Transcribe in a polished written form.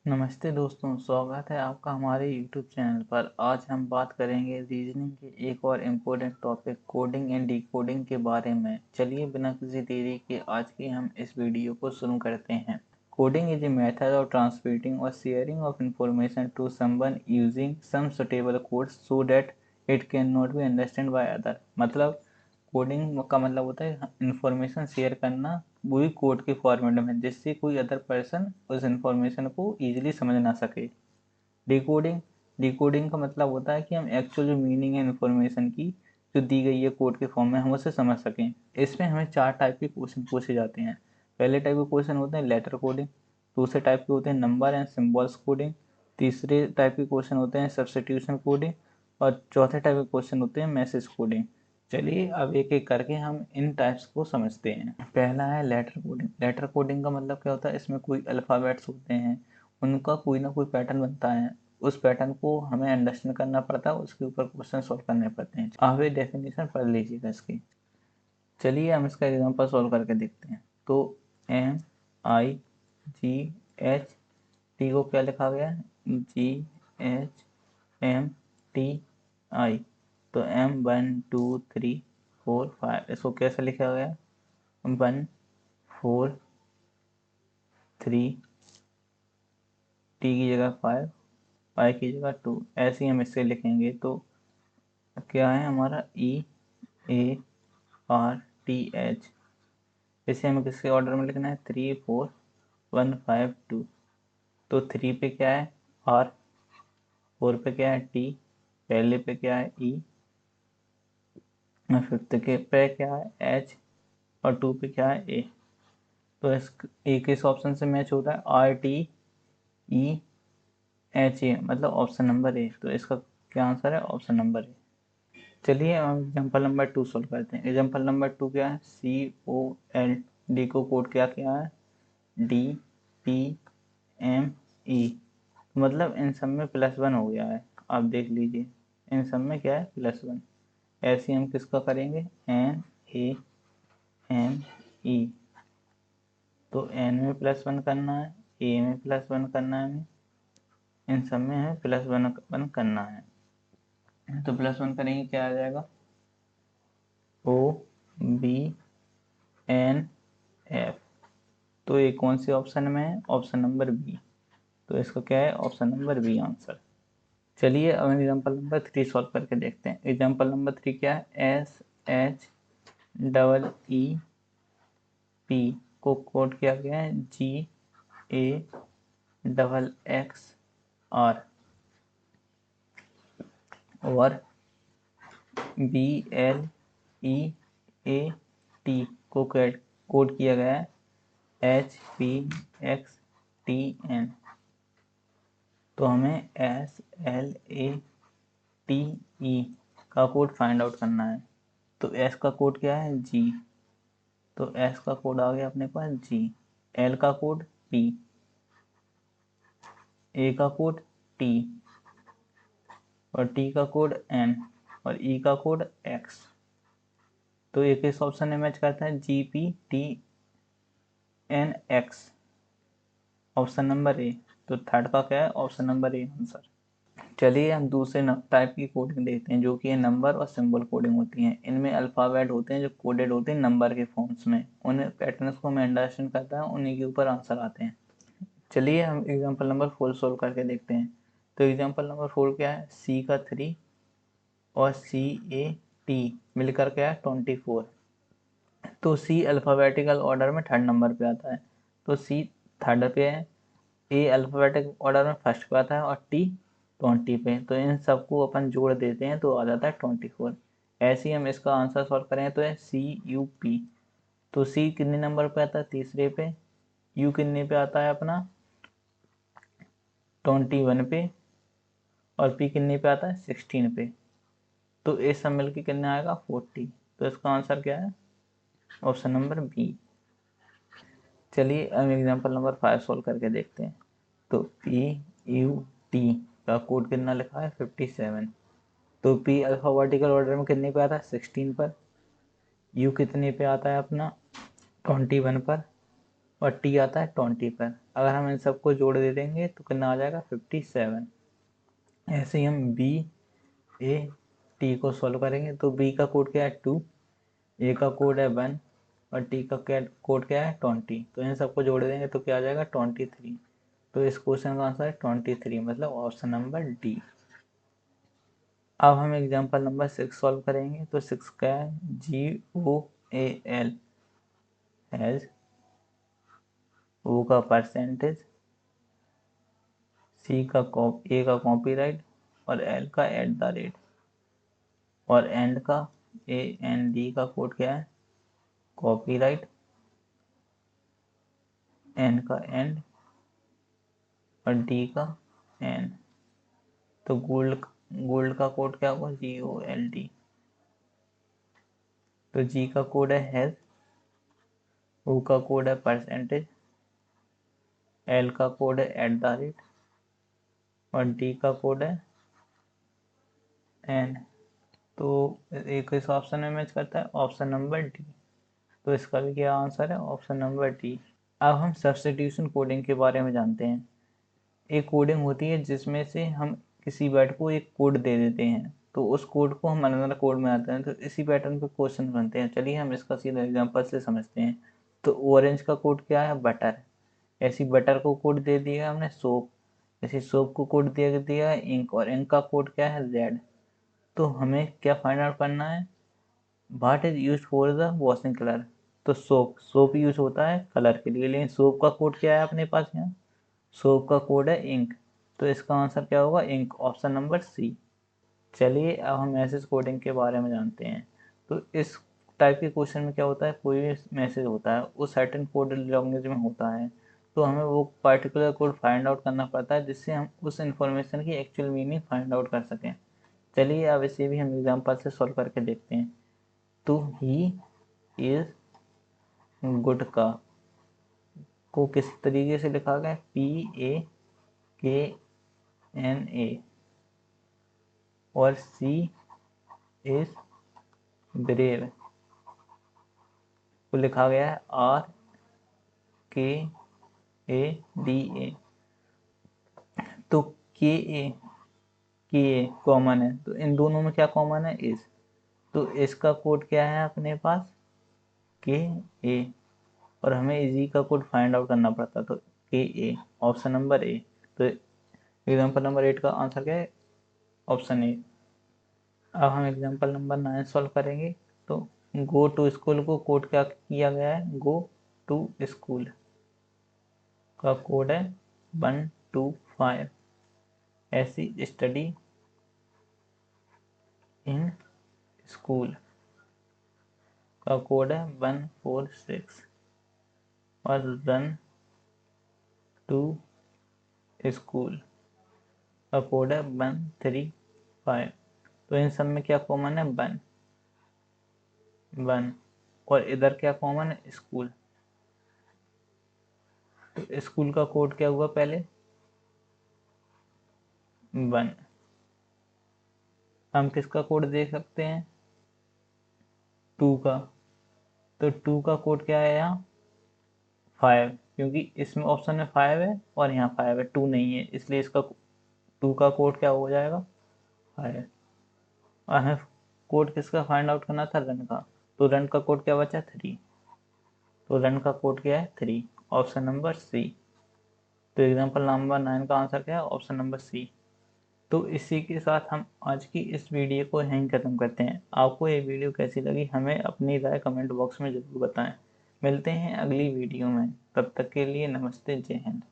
नमस्ते दोस्तों, स्वागत है आपका हमारे YouTube चैनल पर। आज हम बात करेंगे रीजनिंग के एक और important topic coding and decoding के बारे में। चलिए बिना किसी देरी के आज की हम इस वीडियो को शुरू करते हैं। Coding is a method of transmitting और sharing of information to someone using some suitable code so that it can not be understand by other. मतलब कोडिंग का मतलब होता है इंफॉर्मेशन शेयर करना वही कोड के फॉर्मेट में जिससे कोई अदर पर्सन उस इंफॉर्मेशन को इजीली समझ ना सके। डिकोडिंग डिकोडिंग का मतलब होता है कि हम एक्चुअल जो मीनिंग है इंफॉर्मेशन की जो दी गई है कोड के फॉर्म में हम उसे समझ सकें। इसमें हमें 4 टाइप के क्वेश्चन पूछे जाते हैं। पहले टाइप के क्वेश्चन होते हैं लेटर कोडिंग, दूसरे टाइप के होते हैं नंबर एंड सिम्बल्स कोडिंग, तीसरे टाइप के क्वेश्चन होते हैं सब्स्टिट्यूशन कोडिंग और चौथे टाइप के क्वेश्चन होते हैं मैसेज कोडिंग। चलिए अब एक एक करके हम इन टाइप्स को समझते हैं। पहला है लेटर कोडिंग। लेटर कोडिंग का मतलब क्या होता है, इसमें कोई अल्फ़ाबेट्स होते हैं, उनका कोई ना कोई पैटर्न बनता है, उस पैटर्न को हमें अंडरस्टैंड करना पड़ता है, उसके ऊपर क्वेश्चन सॉल्व करने पड़ते हैं। आप ये डेफिनेशन पढ़ लीजिएगा इसकी। चलिए हम इसका एग्जांपल सॉल्व करके देखते हैं। तो MIGHT को क्या लिखा गया है, GHMTI। तो M1 2 3 4 5 इसको कैसे लिखा गया, 1 4 3, T की जगह 5, पाई की जगह 2। ऐसे ही हम इससे लिखेंगे तो क्या है हमारा EARTH। इसे हमें किसके ऑर्डर में लिखना है, 3 4 1 5 2। तो 3 पे क्या है R, 4 पे क्या है T, पहले पे क्या है E, फिफ्थ के पे क्या है H और 2 पे क्या है A। तो इस एक इस ऑप्शन से मैच होता है RTEHA, मतलब ऑप्शन नंबर ए। तो इसका क्या आंसर है, ऑप्शन नंबर ए। चलिए हम एग्जाम्पल नंबर 2 सोल्व करते हैं। एग्जाम्पल नंबर 2 क्या है, COLD को कोड क्या है DPME। मतलब इन सब में +1 हो गया है, आप देख लीजिए इन सब में क्या है +1। ऐसे हम किसका करेंगे, NAME। तो N में +1 करना है, A में +1 करना है, हमें इन सब में हमें +1 करना है। तो +1 करेंगे क्या आ जाएगा, OBNF। तो ये कौन से ऑप्शन में है, ऑप्शन नंबर बी। तो इसका क्या है, ऑप्शन नंबर बी आंसर। चलिए अब एग्जाम्पल नंबर 3 सॉल्व करके देखते हैं। एग्जाम्पल नंबर 3 क्या है, SHEEP को कोड किया गया है GAXXR और BLEAT को कोड किया गया है HPXTN। तो हमें SLATE का कोड फाइंड आउट करना है। तो S का कोड क्या है G, तो S का कोड आ गया अपने पास G, L का कोड P, A का कोड T और T का कोड N और E का कोड X। तो एक इस ऑप्शन में मैच करता है GPTNX, ऑप्शन नंबर ए। तो थर्ड का क्या है, ऑप्शन नंबर ए आंसर। चलिए हम दूसरे टाइप की कोडिंग देखते हैं जो कि नंबर और सिंबल कोडिंग होती हैं। इनमें अल्फ़ाबेट होते हैं जो कोडेड होते हैं नंबर के फॉर्म्स में, उन पैटर्न्स को हमें अंडरस्टैंड करता है, उन्हीं के ऊपर आंसर आते हैं। चलिए हम एग्जांपल नंबर 4 सोल्व करके देखते हैं। तो एग्जांपल नंबर 4 क्या है, C का 3 और CAT मिलकर क्या है 24। तो C अल्फ़ाबेटिकल ऑर्डर में थर्ड नंबर पे आता है, तो C थर्ड पे है, A अल्फ़ाबेटिक ऑर्डर में फर्स्ट पे आता है और T 20 पे। तो इन सबको अपन जोड़ देते हैं तो आ जाता है 24। ऐसे ही हम इसका आंसर सॉल्व करें तो है CUP। तो C कितने नंबर पे आता है, तीसरे पे, U कितने पे आता है अपना 21 पे और P कितने पे आता है 16 पे। तो ये सब मिलकर कितना आएगा 40। तो इसका आंसर क्या है, ऑप्शन नंबर बी। चलिए हम एग्जाम्पल नंबर 5 सोल्व करके देखते हैं। तो PUT का कोड कितना लिखा है 57। तो P अल्फाबेटिकल ऑर्डर में कितने पे आता है 16 पर, U कितने पे आता है अपना 21 पर और T आता है 20 पर। अगर हम इन सबको जोड़ दे देंगे तो कितना आ जाएगा 57। ऐसे ही हम बी ए टी को सॉल्व करेंगे तो बी का कोड क्या है 2, ए का कोड है 1 और टी का कोड क्या है 20। तो इन सबको जोड़ देंगे तो क्या आ जाएगा 23। तो इस क्वेश्चन का आंसर है 23, मतलब ऑप्शन नंबर डी। अब हम एग्जांपल नंबर 6 सॉल्व करेंगे तो 6 क्या है GOAL हैज ओ का परसेंटेज, ए का कॉपीराइट और एल का @ और एंड का AND का कोड क्या है कॉपीराइट, एन का एंड और डी का एन। तो गोल्ड का कोड क्या होगा GOLD। तो जी का कोड है हैज, ओ का कोड है परसेंटेज, एल का कोड है @ और डी का कोड है एन। तो एक इस ऑप्शन में मैच करता है ऑप्शन नंबर डी। तो इसका भी क्या आंसर है ऑप्शन नंबर डी। अब हम सब्स्टिट्यूशन कोडिंग के बारे में जानते हैं। एक कोडिंग होती है जिसमें से हम किसी वर्ड को एक कोड दे देते हैं तो उस कोड को हम अनदर कोड में आते हैं, तो इसी पैटर्न पे क्वेश्चन बनते हैं। चलिए हम इसका सीधा एग्जांपल से समझते हैं। तो ऑरेंज का कोड क्या है बटर, ऐसी बटर को कोड दे दिया हमने सोप, ऐसी सोप को कोड दे दिया है इंक, और इंक का कोड क्या है रेड। तो हमें क्या फाइंड आउट करना है what is use for the washing colour. तो सोप यूज होता है कलर के लिए, लेकिन सोप का कोड क्या है अपने पास यहाँ, सोप का कोड है इंक। तो इसका आंसर क्या होगा इंक, ऑप्शन नंबर सी। चलिए अब हम मैसेज कोडिंग के बारे में जानते हैं। तो इस टाइप के क्वेश्चन में क्या होता है, कोई भी मैसेज होता है वो सर्टेन कोडेड लैंग्वेज में होता है, तो हमें वो पर्टिकुलर कोड फाइंड आउट करना पड़ता है जिससे हम उस इंफॉर्मेशन की एक्चुअल मीनिंग फाइंड आउट कर सकें। चलिए अब इसे भी हम एग्जांपल से सॉल्व करके देखते हैं। तो ही इज गुटका को किस तरीके से लिखा गया PAKNA, और सी इज ब्रेव को लिखा गया है RKADA। तो के कॉमन है, तो इन दोनों में क्या कॉमन है इस, तो इसका कोड क्या है अपने पास KA, और हमें इजी का कोड फाइंड आउट करना पड़ता, तो KA ऑप्शन नंबर ए। तो एग्जांपल नंबर 8 का आंसर क्या है ऑप्शन ए। अब हम एग्जांपल नंबर 9 सॉल्व करेंगे। तो गो टू स्कूल को कोड क्या किया गया है गो टू स्कूल का कोड है 125, ऐसी स्टडी इन स्कूल का कोड है 146 और रन टू स्कूल का कोड है 135। तो इन सब में क्या कॉमन है 1 और इधर क्या कॉमन है स्कूल। तो स्कूल का कोड क्या हुआ पहले 1। हम किसका कोड देख सकते हैं 2 का। तो 2 का कोड क्या है यहाँ 5, क्योंकि इसमें ऑप्शन में 5 है और यहाँ 5 है, 2 नहीं है, इसलिए इसका 2 का कोड क्या हो जाएगा 5। और हमें कोड किसका फाइंड आउट करना था रन का, तो रन का कोड क्या बचा 3। तो रन का कोड क्या है 3, ऑप्शन नंबर सी। तो एग्जांपल नंबर 9 का आंसर क्या है ऑप्शन नंबर सी। तो इसी के साथ हम आज की इस वीडियो को यहीं ख़त्म करते हैं। आपको ये वीडियो कैसी लगी हमें अपनी राय कमेंट बॉक्स में ज़रूर बताएं। मिलते हैं अगली वीडियो में, तब तक के लिए नमस्ते, जय हिंद।